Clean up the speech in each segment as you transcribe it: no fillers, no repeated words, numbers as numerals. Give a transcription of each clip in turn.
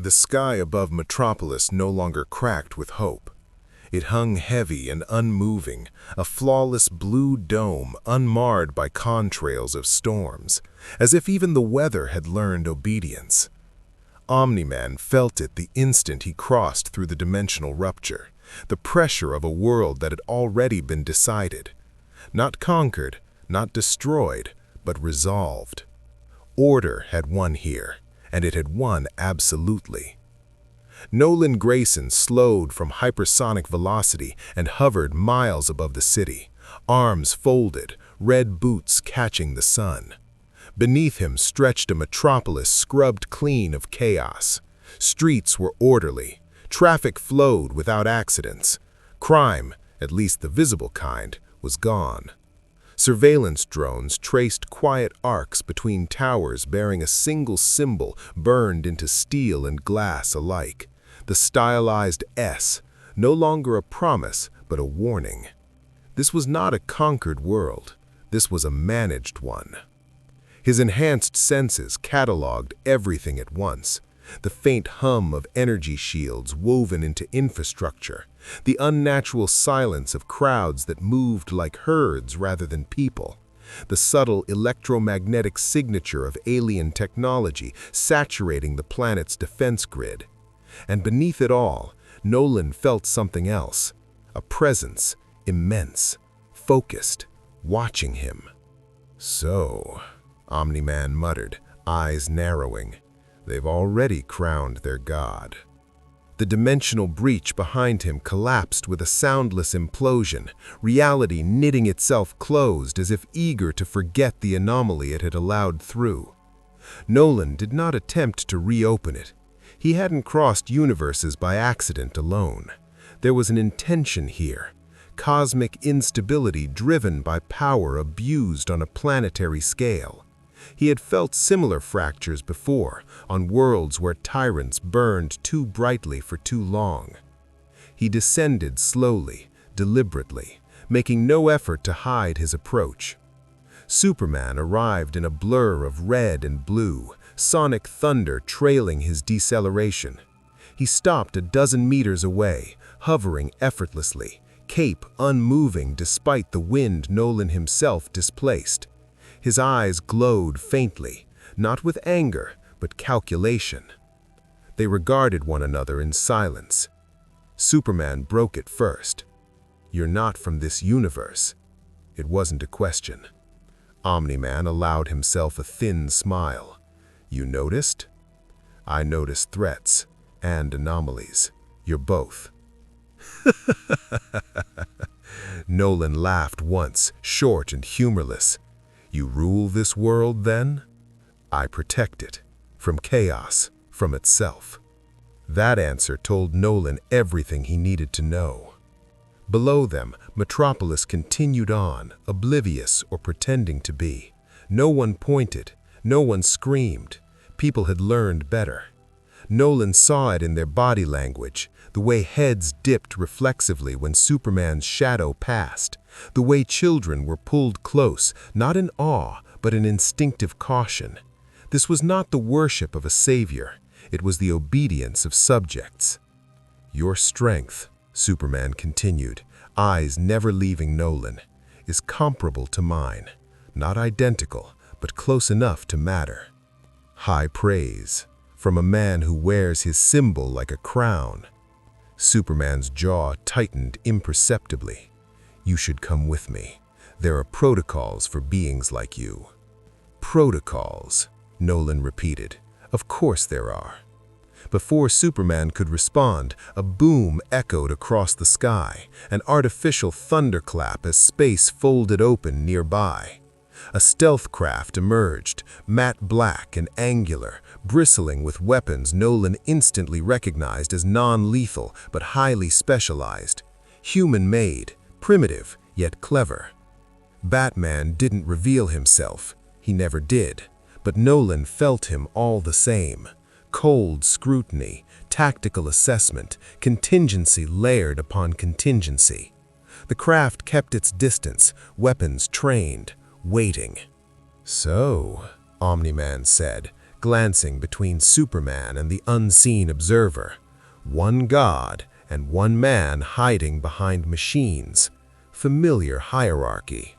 The sky above Metropolis no longer cracked with hope. It hung heavy and unmoving, a flawless blue dome unmarred by contrails of storms, as if even the weather had learned obedience. Omni-Man felt it the instant he crossed through the dimensional rupture, the pressure of a world that had already been decided. Not conquered, not destroyed, but resolved. Order had won here, and it had won absolutely. Nolan Grayson slowed from hypersonic velocity and hovered miles above the city, arms folded, red boots catching the sun. Beneath him stretched a metropolis scrubbed clean of chaos. Streets were orderly. Traffic flowed without accidents. Crime, at least the visible kind, was gone. Surveillance drones traced quiet arcs between towers bearing a single symbol burned into steel and glass alike. The stylized S, no longer a promise, but a warning. This was not a conquered world. This was a managed one. His enhanced senses cataloged everything at once. The faint hum of energy shields woven into infrastructure, the unnatural silence of crowds that moved like herds rather than people, the subtle electromagnetic signature of alien technology saturating the planet's defense grid. And beneath it all, Nolan felt something else, a presence, immense, focused, watching him. "So," Omni-Man muttered, eyes narrowing, "they've already crowned their god." The dimensional breach behind him collapsed with a soundless implosion, reality knitting itself closed as if eager to forget the anomaly it had allowed through. Nolan did not attempt to reopen it. He hadn't crossed universes by accident alone. There was an intention here, cosmic instability driven by power abused on a planetary scale. He had felt similar fractures before, on worlds where tyrants burned too brightly for too long. He descended slowly, deliberately, making no effort to hide his approach. Superman arrived in a blur of red and blue, sonic thunder trailing his deceleration. He stopped a dozen meters away, hovering effortlessly, cape unmoving despite the wind Nolan himself displaced. His eyes glowed faintly, not with anger, but calculation. They regarded one another in silence. Superman broke it first. "You're not from this universe." It wasn't a question. Omni-Man allowed himself a thin smile. "You noticed?" "I noticed threats and anomalies. You're both." Nolan laughed once, short and humorless. "You rule this world, then?" "I protect it. From chaos, from itself." That answer told Nolan everything he needed to know. Below them, Metropolis continued on, oblivious or pretending to be. No one pointed, no one screamed. People had learned better. Nolan saw it in their body language, the way heads dipped reflexively when Superman's shadow passed, the way children were pulled close, not in awe, but in instinctive caution. This was not the worship of a savior, it was the obedience of subjects. "Your strength," Superman continued, eyes never leaving Nolan, "is comparable to mine, not identical, but close enough to matter." High praise, from a man who wears his symbol like a crown. Superman's jaw tightened imperceptibly. "You should come with me. There are protocols for beings like you." "Protocols," Nolan repeated. "Of course there are." Before Superman could respond, a boom echoed across the sky, an artificial thunderclap as space folded open nearby. A stealth craft emerged, matte black and angular, bristling with weapons Nolan instantly recognized as non-lethal but highly specialized. Human-made, primitive, yet clever. Batman didn't reveal himself. He never did. But Nolan felt him all the same. Cold scrutiny, tactical assessment, contingency layered upon contingency. The craft kept its distance, weapons trained, waiting. "So," Omni-Man said, glancing between Superman and the unseen observer. One god and one man hiding behind machines. Familiar hierarchy.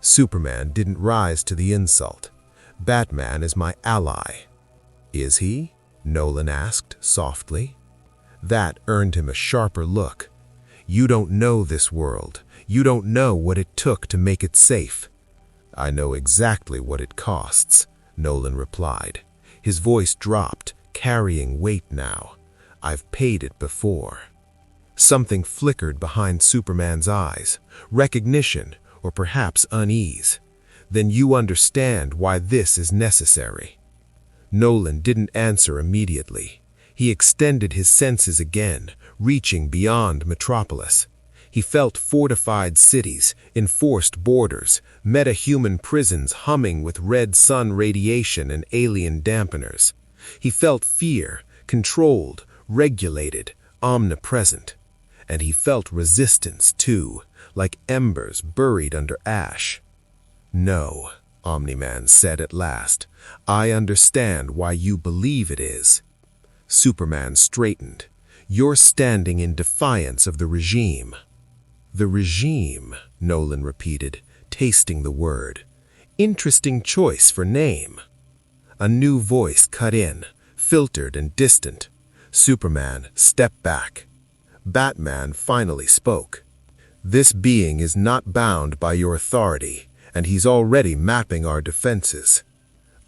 Superman didn't rise to the insult. Batman is my ally. Is he? Nolan asked softly. That earned him a sharper look. You don't know this world. You don't know what it took to make it safe. I know exactly what it costs, Nolan replied. His voice dropped, carrying weight now. I've paid it before. Something flickered behind Superman's eyes. Recognition, or perhaps unease. Then you understand why this is necessary. Nolan didn't answer immediately. He extended his senses again, reaching beyond Metropolis. He felt fortified cities, enforced borders, meta-human prisons humming with red sun radiation and alien dampeners. He felt fear, controlled, regulated, omnipresent. And he felt resistance, too, like embers buried under ash. No, Omni-Man said at last. I understand why you believe it is. Superman straightened. You're standing in defiance of the regime. The regime, Nolan repeated, tasting the word. Interesting choice for name. A new voice cut in, filtered and distant. Superman stepped back. Batman finally spoke. This being is not bound by your authority, and he's already mapping our defenses.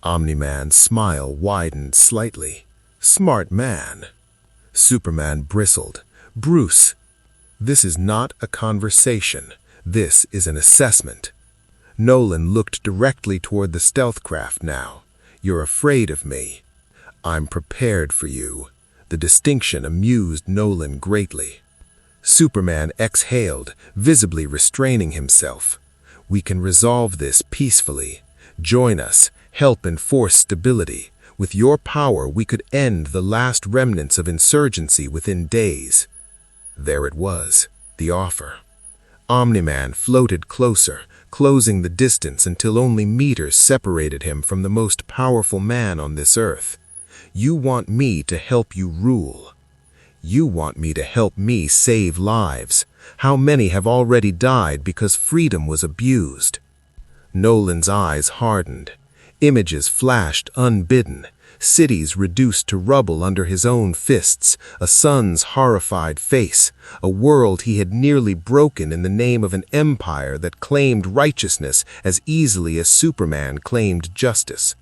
Omni-Man's smile widened slightly. Smart man. Superman bristled. Bruce, this is not a conversation. This is an assessment. Nolan looked directly toward the stealth craft now. You're afraid of me. I'm prepared for you. The distinction amused Nolan greatly. Superman exhaled, visibly restraining himself. We can resolve this peacefully. Join us. Help enforce stability. With your power, we could end the last remnants of insurgency within days. There it was, the offer. Omni-Man floated closer, closing the distance until only meters separated him from the most powerful man on this earth. You want me to help you rule. You want me to help me save lives. How many have already died because freedom was abused? Nolan's eyes hardened. Images flashed unbidden. Cities reduced to rubble under his own fists, a son's horrified face, a world he had nearly broken in the name of an empire that claimed righteousness as easily as Superman claimed justice.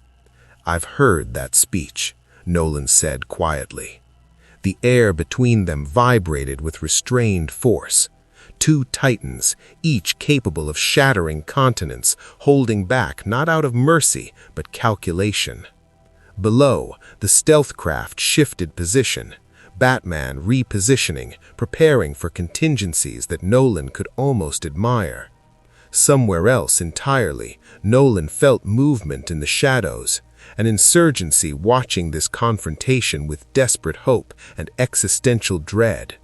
I've heard that speech, Nolan said quietly. The air between them vibrated with restrained force. Two titans, each capable of shattering continents, holding back not out of mercy, but calculation. Below, the stealth craft shifted position, Batman repositioning, preparing for contingencies that Nolan could almost admire. Somewhere else entirely, Nolan felt movement in the shadows, an insurgency watching this confrontation with desperate hope and existential dread.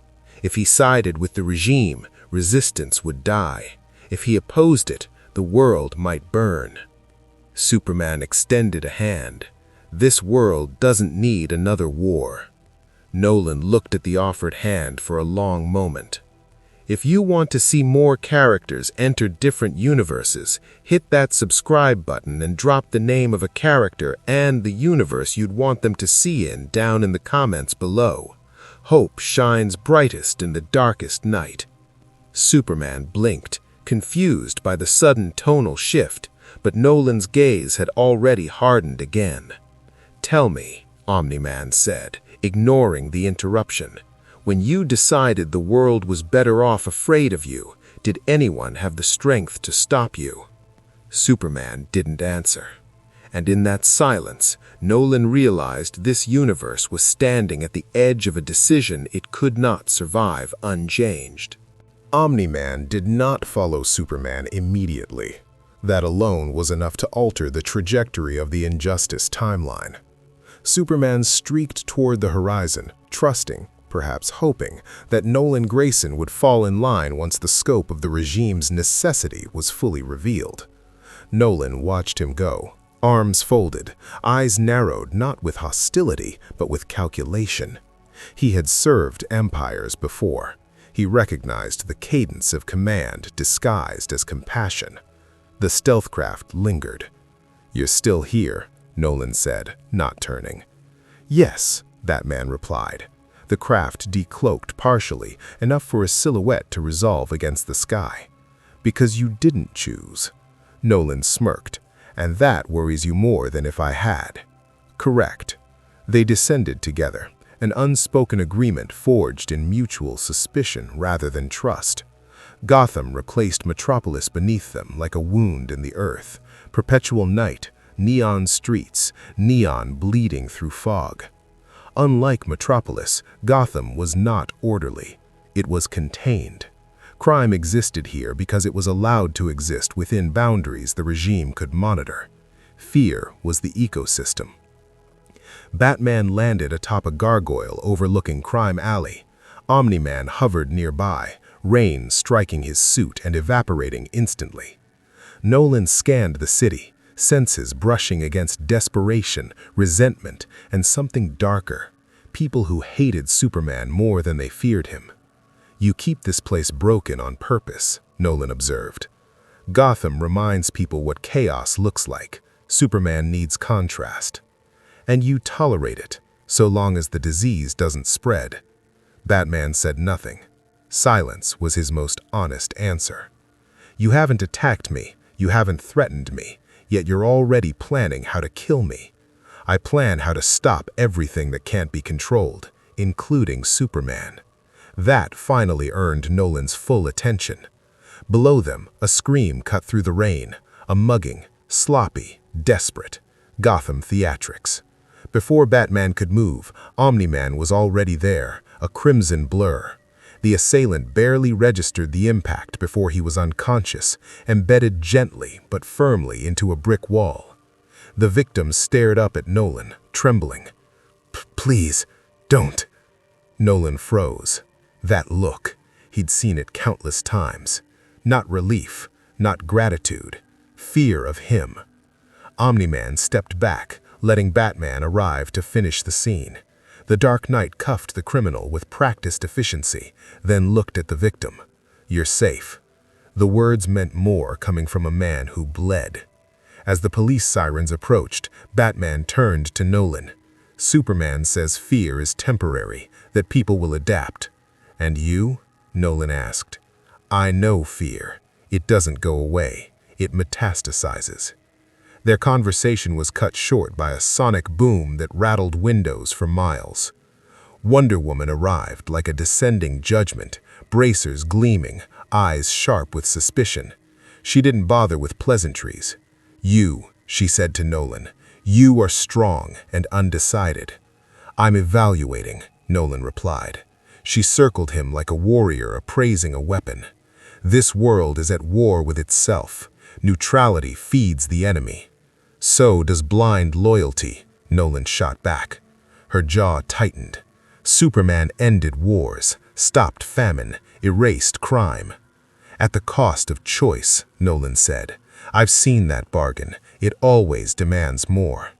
If he sided with the regime, resistance would die. If he opposed it, the world might burn. Superman extended a hand. This world doesn't need another war. Nolan looked at the offered hand for a long moment. If you want to see more characters enter different universes, hit that subscribe button and drop the name of a character and the universe you'd want them to see in down in the comments below. Hope shines brightest in the darkest night. Superman blinked, confused by the sudden tonal shift, but Nolan's gaze had already hardened again. Tell me, Omni-Man said, ignoring the interruption. When you decided the world was better off afraid of you, did anyone have the strength to stop you? Superman didn't answer. And in that silence, Nolan realized this universe was standing at the edge of a decision it could not survive unchanged. Omni-Man did not follow Superman immediately. That alone was enough to alter the trajectory of the Injustice timeline. Superman streaked toward the horizon, trusting, perhaps hoping, that Nolan Grayson would fall in line once the scope of the regime's necessity was fully revealed. Nolan watched him go, Arms folded, eyes narrowed not with hostility, but with calculation. He had served empires before. He recognized the cadence of command disguised as compassion. The stealth craft lingered. "You're still here," Nolan said, not turning. "Yes," that man replied. The craft decloaked partially, enough for a silhouette to resolve against the sky. "Because you didn't choose." Nolan smirked. "And that worries you more than if I had." "Correct." They descended together, an unspoken agreement forged in mutual suspicion rather than trust. Gotham replaced Metropolis beneath them like a wound in the earth. Perpetual night, neon streets, neon bleeding through fog. Unlike Metropolis, Gotham was not orderly. It was contained. Crime existed here because it was allowed to exist within boundaries the regime could monitor. Fear was the ecosystem. Batman landed atop a gargoyle overlooking Crime Alley. Omni-Man hovered nearby, rain striking his suit and evaporating instantly. Nolan scanned the city, senses brushing against desperation, resentment, and something darker. People who hated Superman more than they feared him. "You keep this place broken on purpose," Nolan observed. "Gotham reminds people what chaos looks like. Superman needs contrast. And you tolerate it, so long as the disease doesn't spread." Batman said nothing. Silence was his most honest answer. "You haven't attacked me, you haven't threatened me, yet you're already planning how to kill me. I plan how to stop everything that can't be controlled, including Superman." That finally earned Nolan's full attention. Below them, a scream cut through the rain, a mugging, sloppy, desperate. Gotham theatrics. Before Batman could move, Omni-Man was already there, a crimson blur. The assailant barely registered the impact before he was unconscious, embedded gently but firmly into a brick wall. The victim stared up at Nolan, trembling. "Please, don't." Nolan froze. That look, he'd seen it countless times. Not relief, not gratitude, fear of him. Omni-Man stepped back, letting Batman arrive to finish the scene. The Dark Knight cuffed the criminal with practiced efficiency, then looked at the victim. "You're safe." The words meant more coming from a man who bled. As the police sirens approached, Batman turned to Nolan. "Superman says fear is temporary, that people will adapt." "And you?" Nolan asked. "I know fear. It doesn't go away. It metastasizes." Their conversation was cut short by a sonic boom that rattled windows for miles. Wonder Woman arrived like a descending judgment, bracers gleaming, eyes sharp with suspicion. She didn't bother with pleasantries. "You," she said to Nolan, "you are strong and undecided." "I'm evaluating," Nolan replied. She circled him like a warrior appraising a weapon. "This world is at war with itself. Neutrality feeds the enemy." "So does blind loyalty," Nolan shot back. Her jaw tightened. Superman ended wars, stopped famine, erased crime. "At the cost of choice," Nolan said. "I've seen that bargain. It always demands more."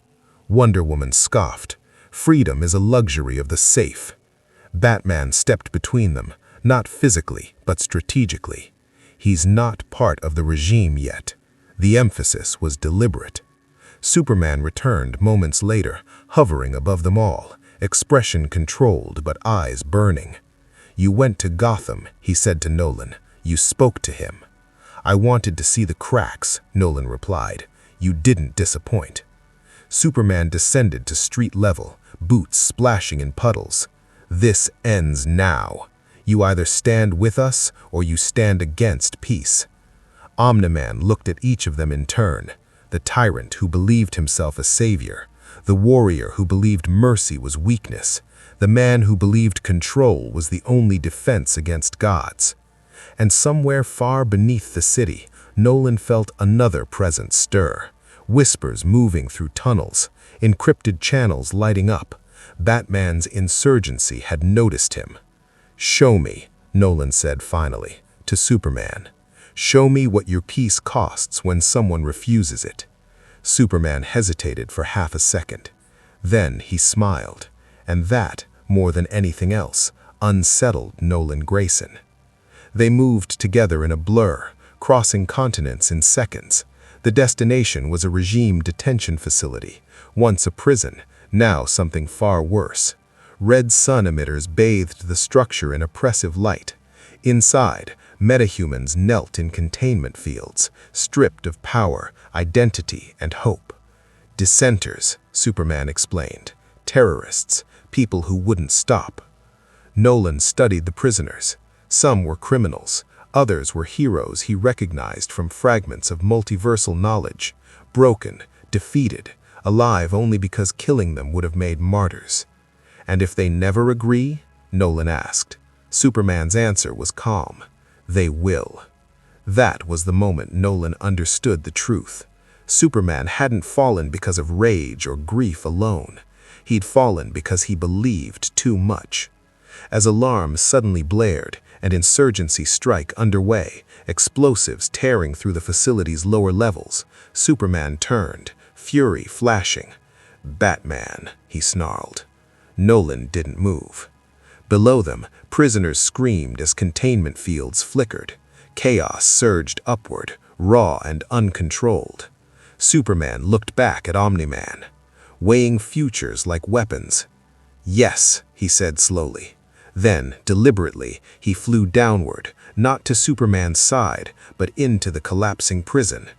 Wonder Woman scoffed. "Freedom is a luxury of the safe." Batman stepped between them, not physically, but strategically. He's not part of the regime yet. The emphasis was deliberate. Superman returned moments later, hovering above them all, expression controlled but eyes burning. "You went to Gotham," he said to Nolan. "You spoke to him." "I wanted to see the cracks," Nolan replied. "You didn't disappoint." Superman descended to street level, boots splashing in puddles. "This ends now. You either stand with us or you stand against peace." Omni-Man looked at each of them in turn. The tyrant who believed himself a savior, the warrior who believed mercy was weakness, the man who believed control was the only defense against gods. And somewhere far beneath the city, Nolan felt another presence stir. Whispers moving through tunnels, encrypted channels lighting up. Batman's insurgency had noticed him. "Show me," Nolan said finally, to Superman. "Show me what your peace costs when someone refuses it." Superman hesitated for half a second. Then he smiled, and that, more than anything else, unsettled Nolan Grayson. They moved together in a blur, crossing continents in seconds. The destination was a regime detention facility, once a prison, now something far worse. Red sun emitters bathed the structure in oppressive light. Inside, metahumans knelt in containment fields, stripped of power, identity, and hope. Dissenters, Superman explained. Terrorists, people who wouldn't stop. Nolan studied the prisoners. Some were criminals. Others were heroes he recognized from fragments of multiversal knowledge. Broken, defeated, alive only because killing them would have made martyrs. And if they never agree? Nolan asked. Superman's answer was calm. They will. That was the moment Nolan understood the truth. Superman hadn't fallen because of rage or grief alone. He'd fallen because he believed too much. As alarms suddenly blared, an insurgency strike underway, explosives tearing through the facility's lower levels, Superman turned, fury flashing. "Batman," he snarled. Nolan didn't move. Below them, prisoners screamed as containment fields flickered. Chaos surged upward, raw and uncontrolled. Superman looked back at Omni-Man, weighing futures like weapons. "Yes," he said slowly. Then, deliberately, he flew downward, not to Superman's side, but into the collapsing prison.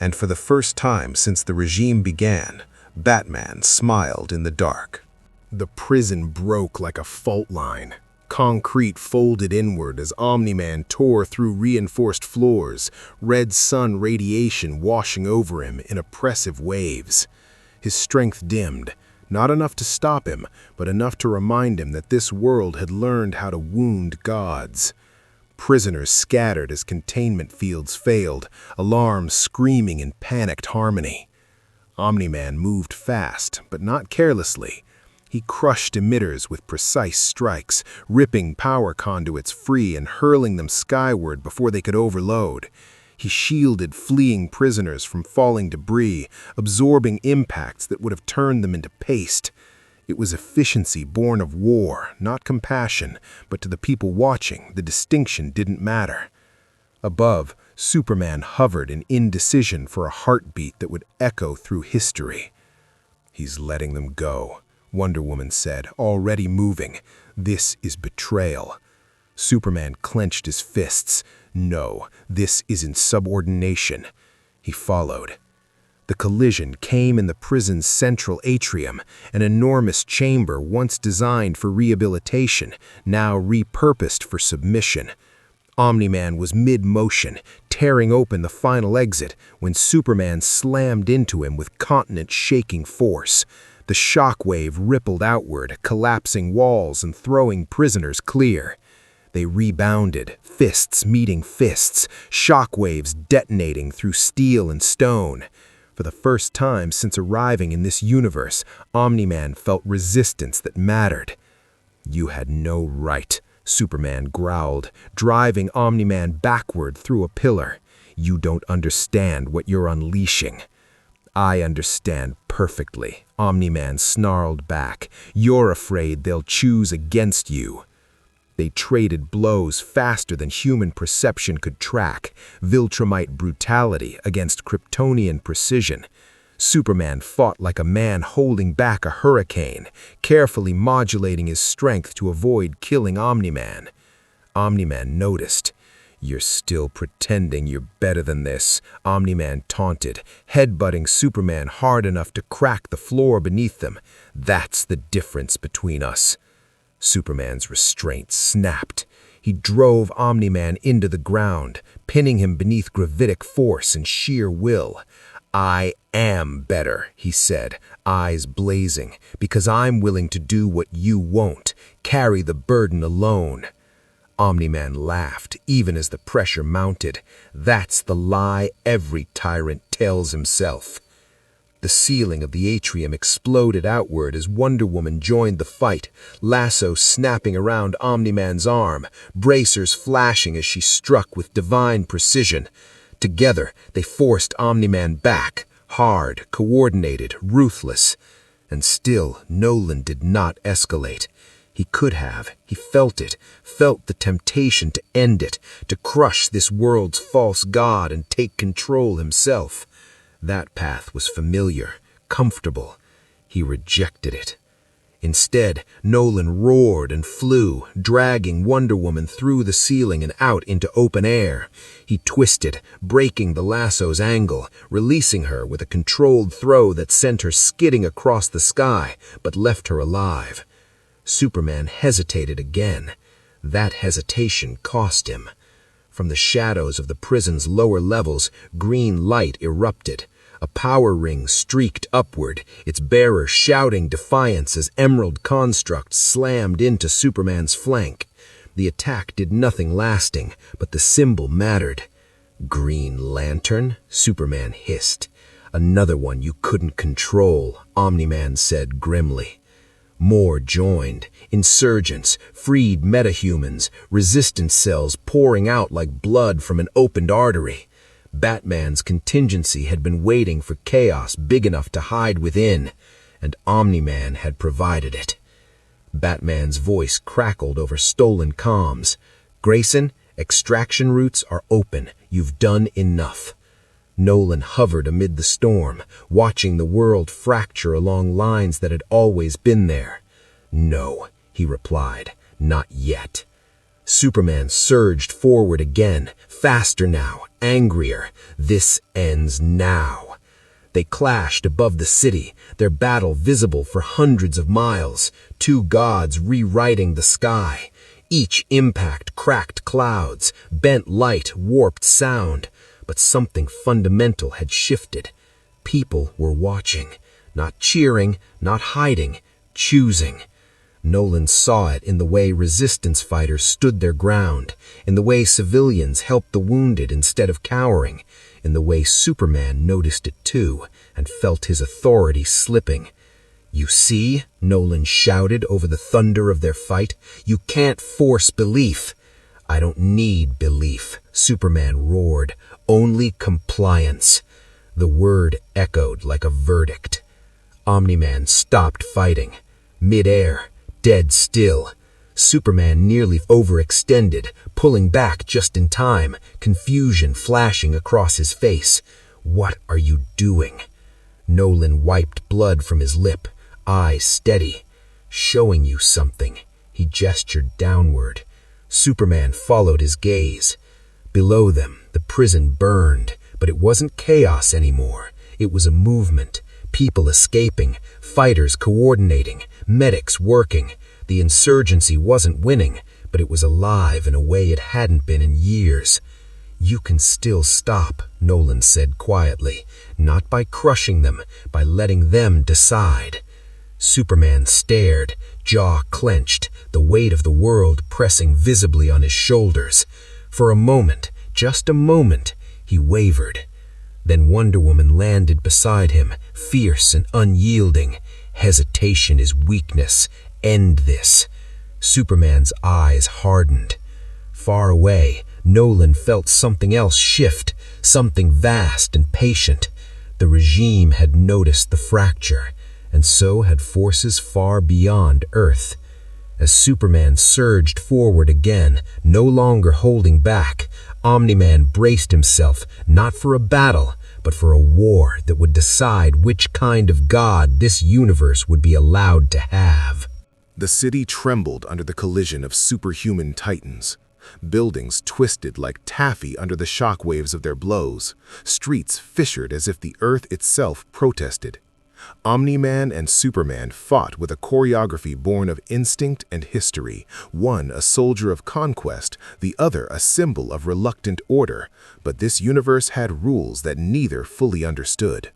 And for the first time since the regime began, Batman smiled in the dark. The prison broke like a fault line. Concrete folded inward as Omni-Man tore through reinforced floors, red sun radiation washing over him in oppressive waves. His strength dimmed, not enough to stop him, but enough to remind him that this world had learned how to wound gods. Prisoners scattered as containment fields failed, alarms screaming in panicked harmony. Omni-Man moved fast, but not carelessly. He crushed emitters with precise strikes, ripping power conduits free and hurling them skyward before they could overload. He shielded fleeing prisoners from falling debris, absorbing impacts that would have turned them into paste. It was efficiency born of war, not compassion, but to the people watching, the distinction didn't matter. Above, Superman hovered in indecision for a heartbeat that would echo through history. "He's letting them go," Wonder Woman said, already moving. "This is betrayal." Superman clenched his fists. "No, this isn't subordination." He followed. The collision came in the prison's central atrium, an enormous chamber once designed for rehabilitation, now repurposed for submission. Omni-Man was mid-motion, tearing open the final exit, when Superman slammed into him with continent-shaking force. The shockwave rippled outward, collapsing walls and throwing prisoners clear. They rebounded, fists meeting fists, shockwaves detonating through steel and stone. For the first time since arriving in this universe, Omni-Man felt resistance that mattered. "You had no right," Superman growled, driving Omni-Man backward through a pillar. "You don't understand what you're unleashing." "I understand perfectly," Omni-Man snarled back. "You're afraid they'll choose against you." They traded blows faster than human perception could track, Viltrumite brutality against Kryptonian precision. Superman fought like a man holding back a hurricane, carefully modulating his strength to avoid killing Omni-Man. Omni-Man noticed. "You're still pretending you're better than this," Omni-Man taunted, headbutting Superman hard enough to crack the floor beneath them. "That's the difference between us." Superman's restraint snapped. He drove Omni-Man into the ground, pinning him beneath gravitic force and sheer will. "I am better," he said, eyes blazing, "because I'm willing to do what you won't, carry the burden alone." Omni-Man laughed, even as the pressure mounted. "That's the lie every tyrant tells himself." The ceiling of the atrium exploded outward as Wonder Woman joined the fight, lasso snapping around Omni-Man's arm, bracers flashing as she struck with divine precision. Together, they forced Omni-Man back, Hard, coordinated, ruthless. And still, Nolan did not escalate. He could have. He felt it, felt the temptation to end it, to crush this world's false god and take control himself. That path was familiar, comfortable. He rejected it. Instead, Nolan roared and flew, dragging Wonder Woman through the ceiling and out into open air. He twisted, breaking the lasso's angle, releasing her with a controlled throw that sent her skidding across the sky, but left her alive. Superman hesitated again. That hesitation cost him. From the shadows of the prison's lower levels, green light erupted. A power ring streaked upward, its bearer shouting defiance as emerald constructs slammed into Superman's flank. The attack did nothing lasting, but the symbol mattered. Green Lantern? Superman hissed. Another one you couldn't control, Omni-Man said grimly. More joined. Insurgents, freed metahumans, resistance cells pouring out like blood from an opened artery. Batman's contingency had been waiting for chaos big enough to hide within, and Omni-Man had provided it. Batman's voice crackled over stolen comms. Grayson, extraction routes are open. You've done enough. Nolan hovered amid the storm, watching the world fracture along lines that had always been there. No, he replied, not yet. Superman surged forward again, faster now, angrier. This ends now. They clashed above the city, their battle visible for hundreds of miles, two gods rewriting the sky. Each impact cracked clouds, bent light, warped sound. But something fundamental had shifted. People were watching, not cheering, not hiding, choosing. Nolan saw it in the way resistance fighters stood their ground, in the way civilians helped the wounded instead of cowering, in the way Superman noticed it too and felt his authority slipping. You see, Nolan shouted over the thunder of their fight, you can't force belief. I don't need belief, Superman roared, only compliance. The word echoed like a verdict. Omni-Man stopped fighting. Mid-air, dead still. Superman nearly overextended, pulling back just in time, confusion flashing across his face. What are you doing? Nolan wiped blood from his lip, eyes steady. Showing you something. He gestured downward. Superman followed his gaze. Below them, the prison burned, but it wasn't chaos anymore. It was a movement. People escaping, fighters coordinating, medics working. The insurgency wasn't winning, but it was alive in a way it hadn't been in years. You can still stop, Nolan said quietly, not by crushing them, by letting them decide. Superman stared, jaw clenched, the weight of the world pressing visibly on his shoulders. For a moment, just a moment, he wavered. Then Wonder Woman landed beside him, fierce and unyielding. Hesitation is weakness. End this. Superman's eyes hardened. Far away, Nolan felt something else shift, something vast and patient. The regime had noticed the fracture, and so had forces far beyond Earth. As Superman surged forward again, no longer holding back, Omni-Man braced himself not for a battle, but for a war that would decide which kind of god this universe would be allowed to have. The city trembled under the collision of superhuman titans. Buildings twisted like taffy under the shockwaves of their blows. Streets fissured as if the earth itself protested. Omni-Man and Superman fought with a choreography born of instinct and history, one a soldier of conquest, the other a symbol of reluctant order, but this universe had rules that neither fully understood.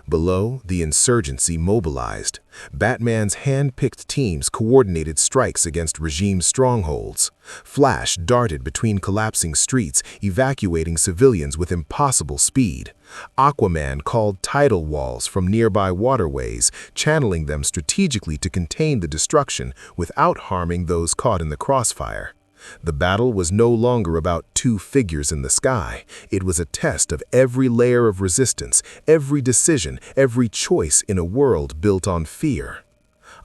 Below, the insurgency mobilized. Batman's hand-picked teams coordinated strikes against regime strongholds. Flash darted between collapsing streets, evacuating civilians with impossible speed. Aquaman called tidal walls from nearby waterways, channeling them strategically to contain the destruction without harming those caught in the crossfire. The battle was no longer about two figures in the sky. It was a test of every layer of resistance, every decision, every choice in a world built on fear.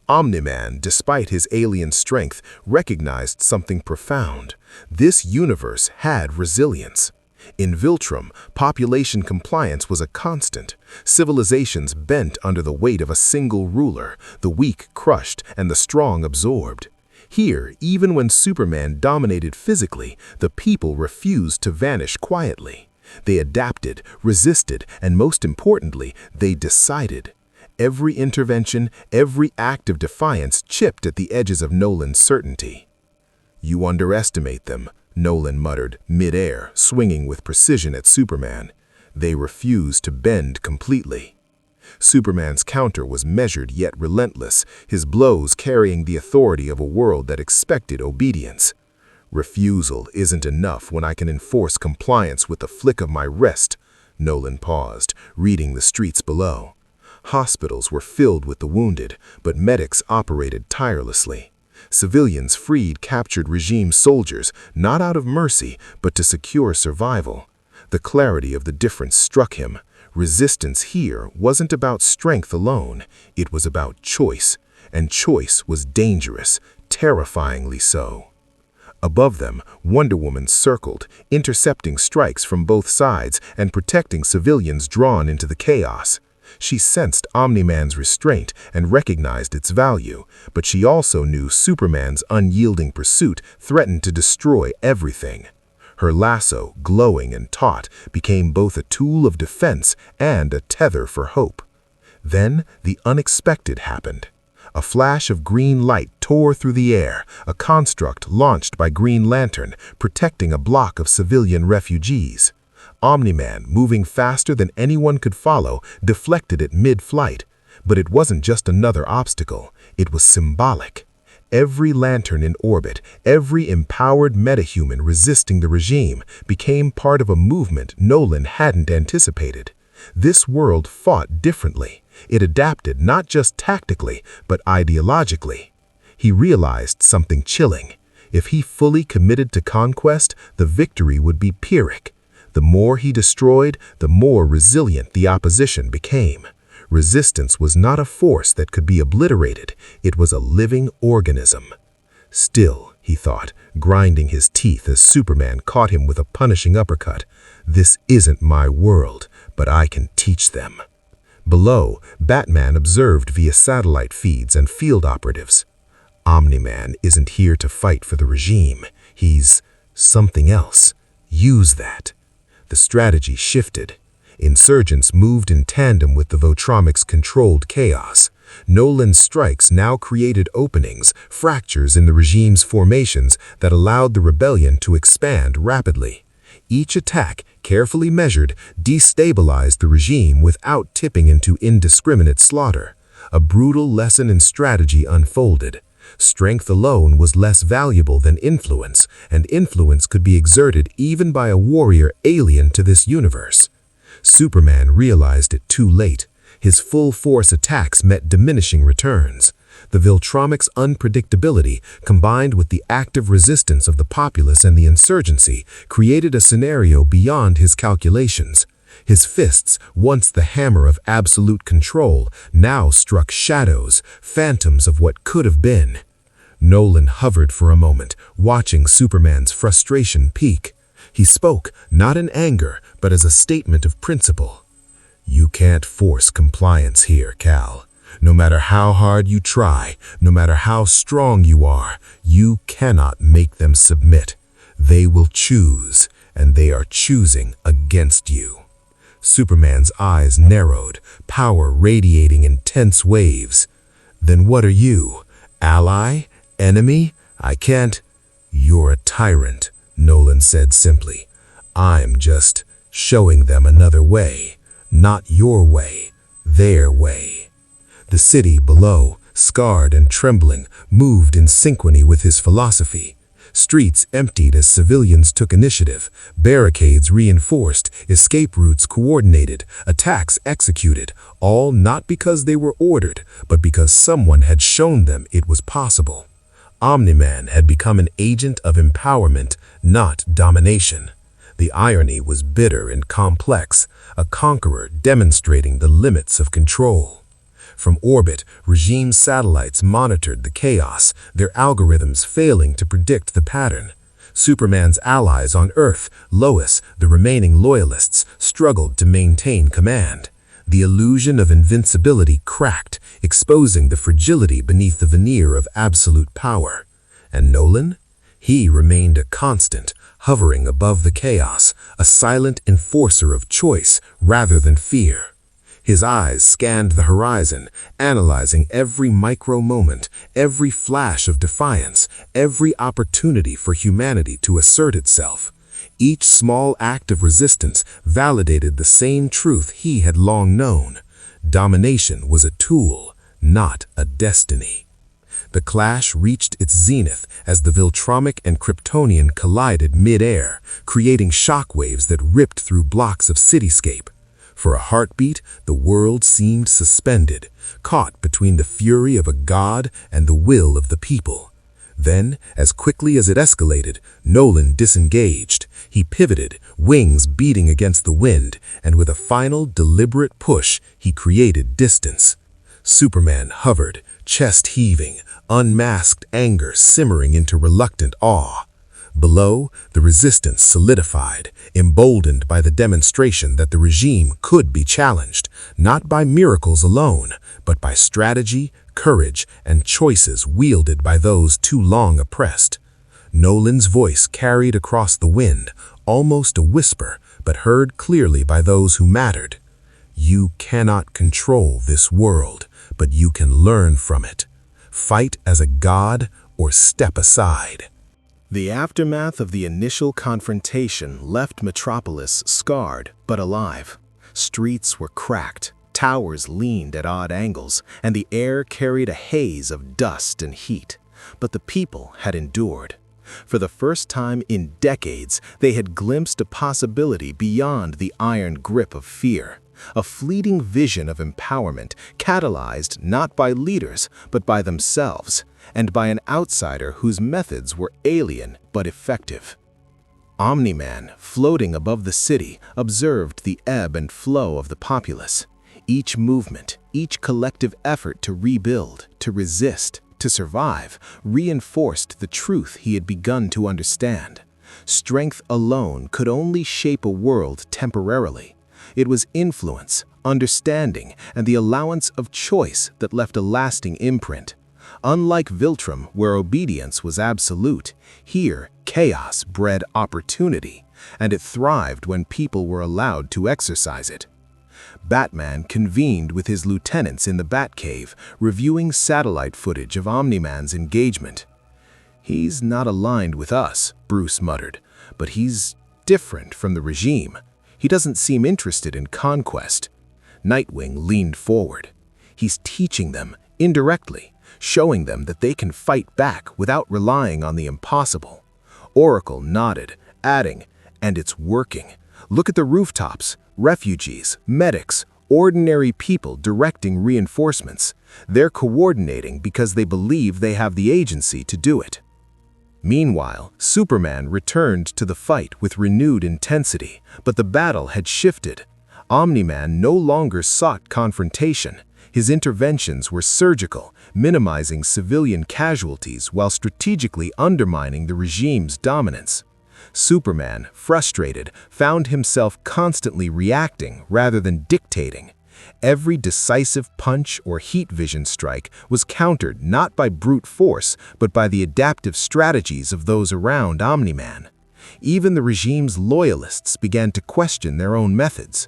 Omni-Man, despite his alien strength, recognized something profound. This universe had resilience. In Viltrum, population compliance was a constant. Civilizations bent under the weight of a single ruler, the weak crushed and the strong absorbed. Here, even when Superman dominated physically, the people refused to vanish quietly. They adapted, resisted, and most importantly, they decided. Every intervention, every act of defiance chipped at the edges of Nolan's certainty. "You underestimate them," Nolan muttered, mid-air, swinging with precision at Superman. "They refuse to bend completely." Superman's counter was measured yet relentless, his blows carrying the authority of a world that expected obedience. "Refusal isn't enough when I can enforce compliance with the flick of my wrist." Nolan paused, reading the streets below. Hospitals were filled with the wounded, but medics operated tirelessly. Civilians freed captured regime soldiers, not out of mercy, but to secure survival. The clarity of the difference struck him. Resistance here wasn't about strength alone, it was about choice, and choice was dangerous, terrifyingly so. Above them, Wonder Woman circled, intercepting strikes from both sides and protecting civilians drawn into the chaos. She sensed Omni-Man's restraint and recognized its value, but she also knew Superman's unyielding pursuit threatened to destroy everything. Her lasso, glowing and taut, became both a tool of defense and a tether for hope. Then the unexpected happened. A flash of green light tore through the air, a construct launched by Green Lantern, protecting a block of civilian refugees. Omni-Man, moving faster than anyone could follow, deflected it mid-flight. But it wasn't just another obstacle, it was symbolic. Every lantern in orbit, every empowered metahuman resisting the regime, became part of a movement Nolan hadn't anticipated. This world fought differently. It adapted not just tactically, but ideologically. He realized something chilling. If he fully committed to conquest, the victory would be Pyrrhic. The more he destroyed, the more resilient the opposition became. Resistance was not a force that could be obliterated, it was a living organism. Still, he thought, grinding his teeth as Superman caught him with a punishing uppercut, this isn't my world, but I can teach them. Below, Batman observed via satellite feeds and field operatives. Omni-Man isn't here to fight for the regime, he's something else. Use that. The strategy shifted. Insurgents moved in tandem with the Viltrumites' controlled chaos. Nolan's strikes now created openings, fractures in the regime's formations that allowed the rebellion to expand rapidly. Each attack, carefully measured, destabilized the regime without tipping into indiscriminate slaughter. A brutal lesson in strategy unfolded. Strength alone was less valuable than influence, and influence could be exerted even by a warrior alien to this universe. Superman realized it too late. His full-force attacks met diminishing returns. The Viltrumites' unpredictability, combined with the active resistance of the populace and the insurgency, created a scenario beyond his calculations. His fists, once the hammer of absolute control, now struck shadows, phantoms of what could have been. Nolan hovered for a moment, watching Superman's frustration peak. He spoke, not in anger, but as a statement of principle. "You can't force compliance here, Cal. No matter how hard you try, no matter how strong you are, you cannot make them submit. They will choose, and they are choosing against you." Superman's eyes narrowed, power radiating in tense waves. "Then what are you? Ally? Enemy? I can't—" "You're a tyrant," Nolan said simply. "I'm just showing them another way. Not your way, their way." The city below, scarred and trembling, moved in synchrony with his philosophy. Streets emptied as civilians took initiative, barricades reinforced, escape routes coordinated, attacks executed, all not because they were ordered, but because someone had shown them it was possible. Omni-Man had become an agent of empowerment, not domination. The irony was bitter and complex, a conqueror demonstrating the limits of control. From orbit, regime satellites monitored the chaos, their algorithms failing to predict the pattern. Superman's allies on Earth, Lois, the remaining loyalists, struggled to maintain command. The illusion of invincibility cracked, exposing the fragility beneath the veneer of absolute power. And Nolan? He remained a constant, hovering above the chaos, a silent enforcer of choice rather than fear. His eyes scanned the horizon, analyzing every micro-moment, every flash of defiance, every opportunity for humanity to assert itself. Each small act of resistance validated the same truth he had long known. Domination was a tool, not a destiny. The clash reached its zenith as the Viltrumic and Kryptonian collided mid-air, creating shockwaves that ripped through blocks of cityscape. For a heartbeat, the world seemed suspended, caught between the fury of a god and the will of the people. Then, as quickly as it escalated, Nolan disengaged. He pivoted, wings beating against the wind, and with a final, deliberate push, he created distance. Superman hovered, chest heaving, unmasked anger simmering into reluctant awe. Below, the resistance solidified, emboldened by the demonstration that the regime could be challenged, not by miracles alone, but by strategy, courage, and choices wielded by those too long oppressed. Nolan's voice carried across the wind, almost a whisper, but heard clearly by those who mattered. You cannot control this world, but you can learn from it. Fight as a god or step aside. The aftermath of the initial confrontation left Metropolis scarred but alive. Streets were cracked, towers leaned at odd angles, and the air carried a haze of dust and heat. But the people had endured. For the first time in decades, they had glimpsed a possibility beyond the iron grip of fear. A fleeting vision of empowerment catalyzed not by leaders but by themselves, and by an outsider whose methods were alien but effective. Omni-Man, floating above the city, observed the ebb and flow of the populace. Each movement, each collective effort to rebuild, to resist, to survive, reinforced the truth he had begun to understand. Strength alone could only shape a world temporarily. It was influence, understanding, and the allowance of choice that left a lasting imprint. Unlike Viltrum, where obedience was absolute, here chaos bred opportunity, and it thrived when people were allowed to exercise it. Batman convened with his lieutenants in the Batcave, reviewing satellite footage of Omni-Man's engagement. "He's not aligned with us," Bruce muttered, "but he's different from the regime. He doesn't seem interested in conquest." Nightwing leaned forward. "He's teaching them, indirectly, showing them that they can fight back without relying on the impossible." Oracle nodded, adding, "And it's working. Look at the rooftops, refugees, medics, ordinary people directing reinforcements. They're coordinating because they believe they have the agency to do it." Meanwhile, Superman returned to the fight with renewed intensity, but the battle had shifted. Omni-Man no longer sought confrontation. His interventions were surgical, minimizing civilian casualties while strategically undermining the regime's dominance. Superman, frustrated, found himself constantly reacting rather than dictating. Every decisive punch or heat vision strike was countered not by brute force, but by the adaptive strategies of those around Omni-Man. Even the regime's loyalists began to question their own methods.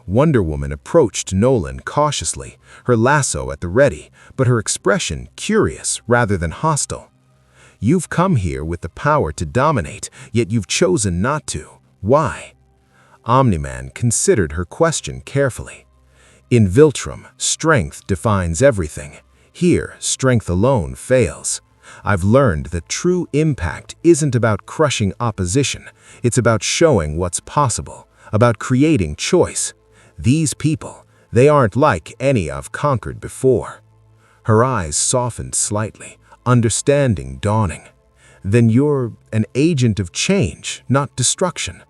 Wonder Woman approached Nolan cautiously, her lasso at the ready, but her expression curious rather than hostile. "You've come here with the power to dominate, yet you've chosen not to. Why?" Omni-Man considered her question carefully. "In Viltrum, strength defines everything. Here, strength alone fails. I've learned that true impact isn't about crushing opposition. It's about showing what's possible, about creating choice. These people, they aren't like any I've conquered before." Her eyes softened slightly, understanding dawning. Then you're an agent of change, not destruction.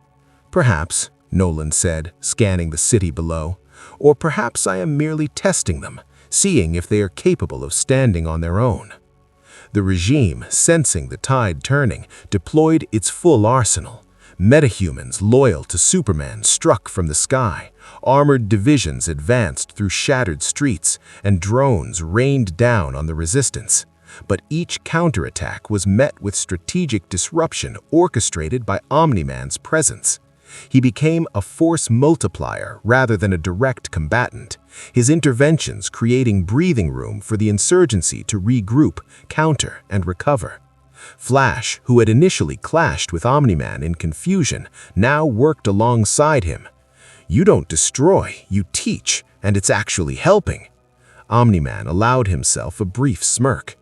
Perhaps, Nolan said, scanning the city below, or perhaps I am merely testing them, seeing if they are capable of standing on their own. The regime, sensing the tide turning, deployed its full arsenal. Metahumans loyal to Superman struck from the sky, armored divisions advanced through shattered streets, and drones rained down on the resistance. But each counterattack was met with strategic disruption orchestrated by Omni-Man's presence. He became a force multiplier rather than a direct combatant, his interventions creating breathing room for the insurgency to regroup, counter, and recover. Flash, who had initially clashed with Omni-Man in confusion, now worked alongside him. "You don't destroy, you teach, and it's actually helping." Omni-Man allowed himself a brief smirk.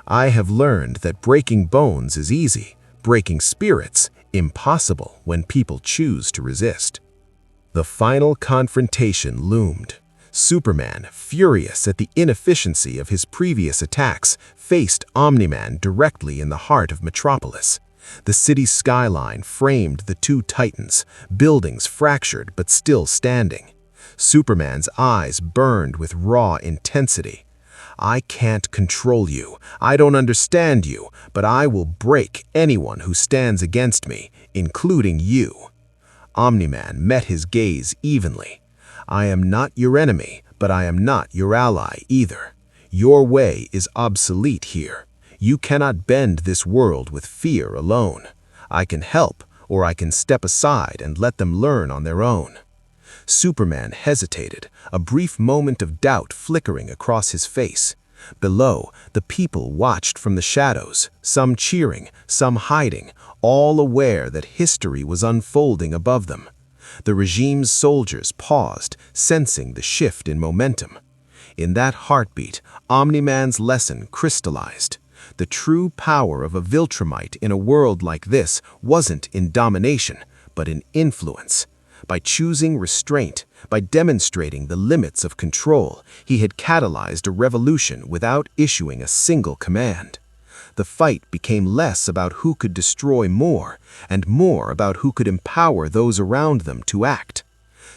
"I have learned that breaking bones is easy, breaking spirits impossible when people choose to resist." The final confrontation loomed. Superman, furious at the inefficiency of his previous attacks, faced Omni-Man directly in the heart of Metropolis. The city's skyline framed the two titans, buildings fractured but still standing. Superman's eyes burned with raw intensity. "I can't control you, I don't understand you, but I will break anyone who stands against me, including you." Omni-Man met his gaze evenly. "I am not your enemy, but I am not your ally either. Your way is obsolete here. You cannot bend this world with fear alone. I can help, or I can step aside and let them learn on their own." Superman hesitated, a brief moment of doubt flickering across his face. Below, the people watched from the shadows, some cheering, some hiding, all aware that history was unfolding above them. The regime's soldiers paused, sensing the shift in momentum. In that heartbeat, Omni-Man's lesson crystallized. The true power of a Viltrumite in a world like this wasn't in domination, but in influence. By choosing restraint, by demonstrating the limits of control, he had catalyzed a revolution without issuing a single command. The fight became less about who could destroy more, and more about who could empower those around them to act.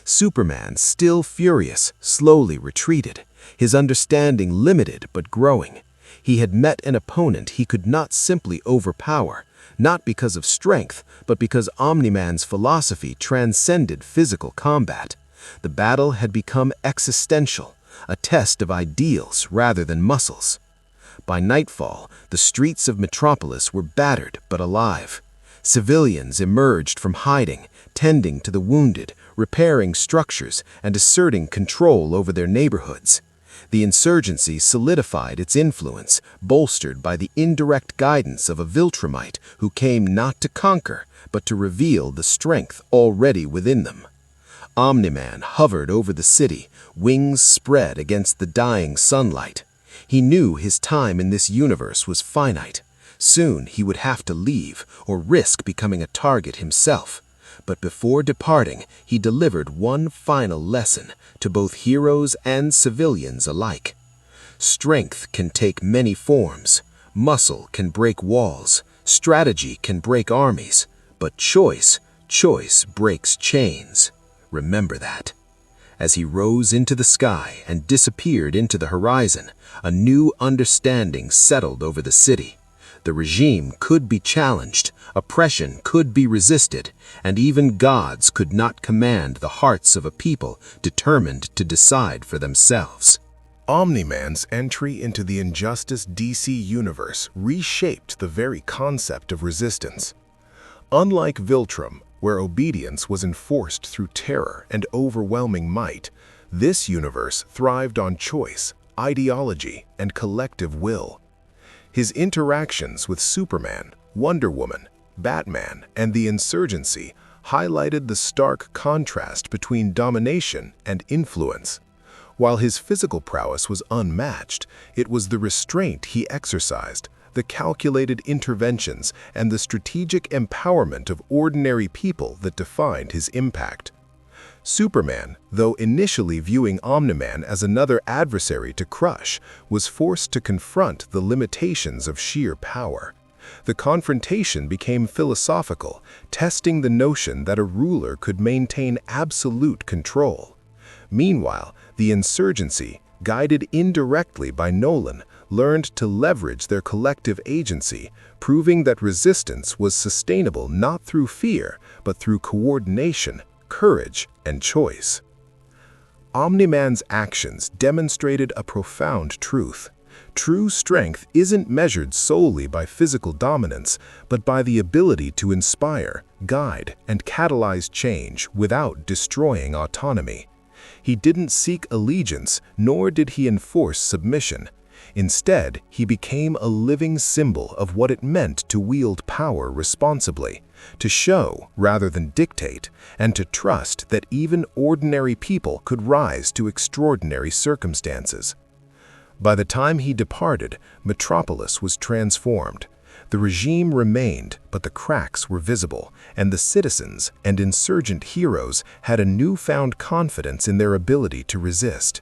Superman, still furious, slowly retreated, his understanding limited but growing. He had met an opponent he could not simply overpower, not because of strength, but because Omni-Man's philosophy transcended physical combat. The battle had become existential, a test of ideals rather than muscles. By nightfall, the streets of Metropolis were battered but alive. Civilians emerged from hiding, tending to the wounded, repairing structures, and asserting control over their neighborhoods. The insurgency solidified its influence, bolstered by the indirect guidance of a Viltrumite who came not to conquer, but to reveal the strength already within them. Omni-Man hovered over the city, wings spread against the dying sunlight. He knew his time in this universe was finite. Soon he would have to leave, or risk becoming a target himself. But before departing, he delivered one final lesson to both heroes and civilians alike. Strength can take many forms. Muscle can break walls. Strategy can break armies. But choice breaks chains. Remember that. As he rose into the sky and disappeared into the horizon, a new understanding settled over the city. The regime could be challenged, oppression could be resisted, and even gods could not command the hearts of a people determined to decide for themselves. Omni-Man's entry into the Injustice DC universe reshaped the very concept of resistance. Unlike Viltrum, where obedience was enforced through terror and overwhelming might, this universe thrived on choice, ideology, and collective will. His interactions with Superman, Wonder Woman, Batman, and the insurgency highlighted the stark contrast between domination and influence. While his physical prowess was unmatched, it was the restraint he exercised, the calculated interventions, and the strategic empowerment of ordinary people that defined his impact. Superman, though initially viewing Omni-Man as another adversary to crush, was forced to confront the limitations of sheer power. The confrontation became philosophical, testing the notion that a ruler could maintain absolute control. Meanwhile, the insurgency, guided indirectly by Nolan, learned to leverage their collective agency, proving that resistance was sustainable not through fear, but through coordination, courage, and choice. Omni-Man's actions demonstrated a profound truth. True strength isn't measured solely by physical dominance, but by the ability to inspire, guide, and catalyze change without destroying autonomy. He didn't seek allegiance, nor did he enforce submission. Instead, he became a living symbol of what it meant to wield power responsibly, to show rather than dictate, and to trust that even ordinary people could rise to extraordinary circumstances. By the time he departed, Metropolis was transformed. The regime remained, but the cracks were visible, and the citizens and insurgent heroes had a newfound confidence in their ability to resist.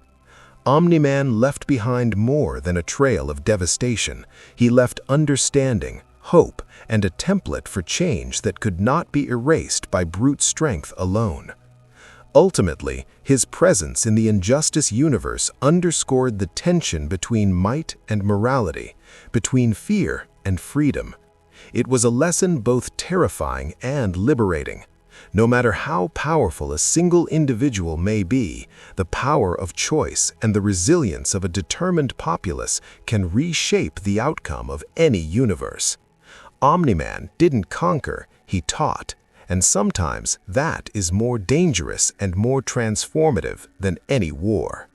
Omni-Man left behind more than a trail of devastation. He left understanding, hope, and a template for change that could not be erased by brute strength alone. Ultimately, his presence in the injustice universe underscored the tension between might and morality, between fear and freedom. It was a lesson both terrifying and liberating. No matter how powerful a single individual may be, the power of choice and the resilience of a determined populace can reshape the outcome of any universe. Omni-Man didn't conquer, he taught, and sometimes that is more dangerous and more transformative than any war.